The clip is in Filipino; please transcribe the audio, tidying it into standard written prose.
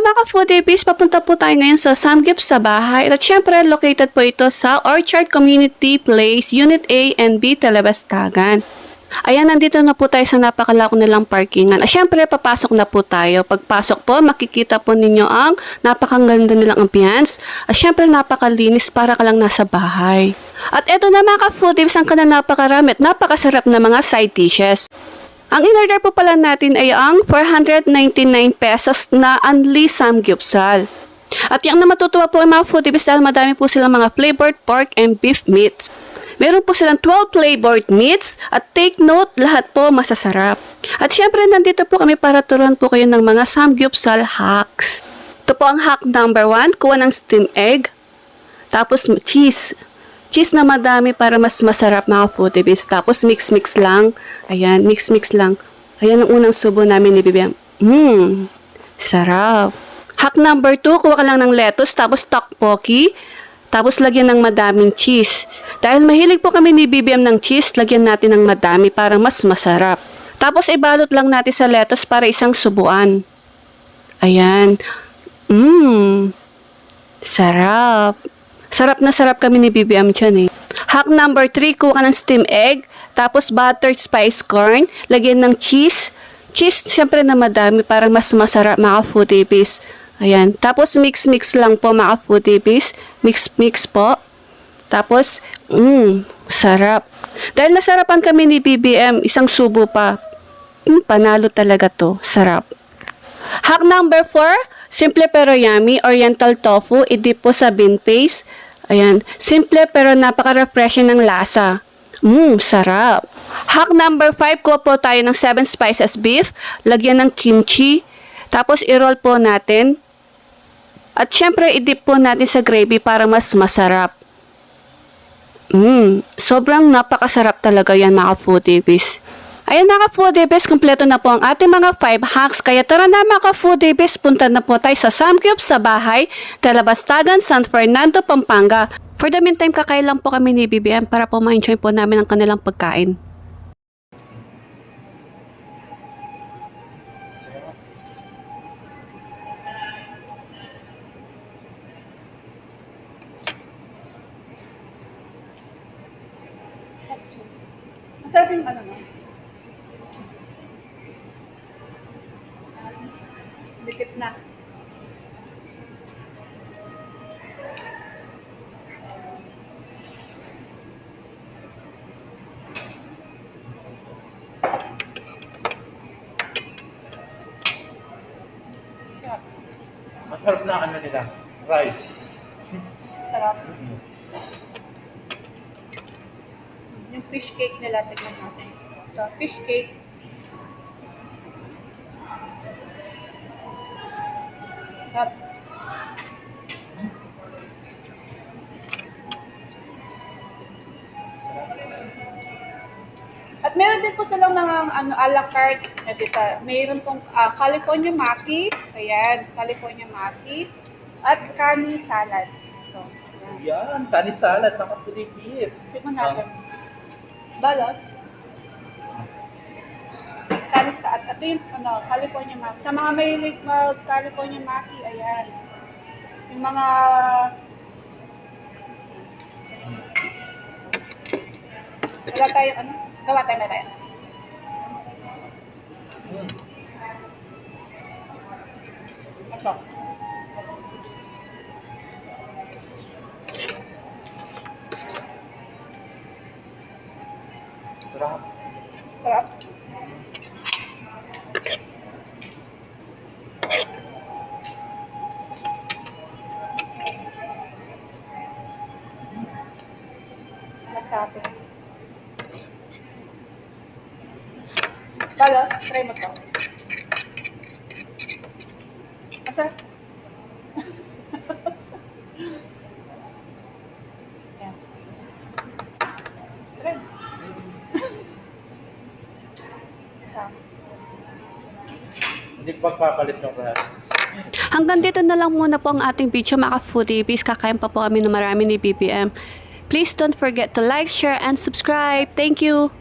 mga ka-foodies, papunta po tayo ngayon sa Samgyup sa bahay. At syempre, located po ito sa Orchard Community Place, Unit A and B, Talabastagan. Ayan, nandito na po tayo sa napakalako nilang parkingan. At syempre, papasok na po tayo. Pagpasok po, makikita po ninyo ang napakaganda nilang ambience. At syempre, napakalinis para ka lang nasa bahay. At eto na mga ka-foodies, ang kanang napakarami at napakasarap na mga side dishes. Ang in-order po pala natin ay ang 499 pesos na only samgyupsal. At yung na matutuwa po ang mga foodies dahil madami po silang mga flavored pork and beef meats. Meron po silang 12 flavored meats at take note, lahat po masasarap. At syempre nandito po kami para turuan po kayo ng mga samgyupsal hacks. Ito po ang hack number 1, kuha ng steam egg, tapos cheese. Cheese na madami para mas masarap mga foodies. Tapos mix-mix lang. Ayan, mix-mix lang. Ayan ang unang subo namin ni Bibiam. Sarap. Hack number 2, kuha ka lang ng lettuce, tapos tteokbokki, tapos lagyan ng madaming cheese. Dahil mahilig po kami ni Bibiam ng cheese, lagyan natin ng madami para mas masarap. Tapos ibalot lang natin sa lettuce para isang subuan. Ayan. Sarap. Sarap na sarap kami ni BBM dyan eh. Hack number 3, kuha ka ng steam egg, tapos buttered spice corn, lagyan ng cheese. Cheese, syempre na madami para mas masarap mga foodies. Ayan. Tapos mix-mix lang po mga foodies. Mix-mix po. Tapos, sarap. Dahil nasarapan kami ni BBM, isang subo pa. Panalo talaga to. Sarap. Hack number 4, simple pero yummy, oriental tofu, i-dip po sa bean paste. Ayan, simple pero napaka-refreshing ng lasa. Sarap. Hack number 5, kuha po tayo ng 7 spices beef, lagyan ng kimchi, tapos i-roll po natin. At syempre, i-dip po natin sa gravy para mas masarap. Sobrang napakasarap talaga yan mga foodies. Ayan mga ka-foodies, kompleto na po ang ating mga 5 hacks. Kaya tara na mga ka-foodies, punta na po tayo sa Samgyup sa bahay, Talabastagan, San Fernando, Pampanga. For the meantime, kakain lang po kami ni BBM para po ma-enjoy po namin ang kanilang pagkain. Masarap yung ano no? Dikit na. Masarap na ano nila, rice. Sarap. Yung fish cake nila, tignan natin. Ito, fish cake. Sarap. At meron din po silang mga a la carte. Dito, mayroon pong California Maki. Ayan, California Maki. At kani salad. So, Yan, kanis salad, mga Pilipis. tignan natin. Balot. Kani salad. Ito yung California Maki. Sa mga mahilig mag-California Maki, ayan. Yung mga wala tayong gawa tayo na tayo. Ito. Sarap. Sarap. Masabi. Balot, try mo to. Masarap. Yan. Try. Hindi ko pagpapalit yung rice. Hanggang dito na lang muna po ang ating video mga foodies. Kakain pa po kami ng marami ni BBM. Please don't forget to like, share, and subscribe. Thank you!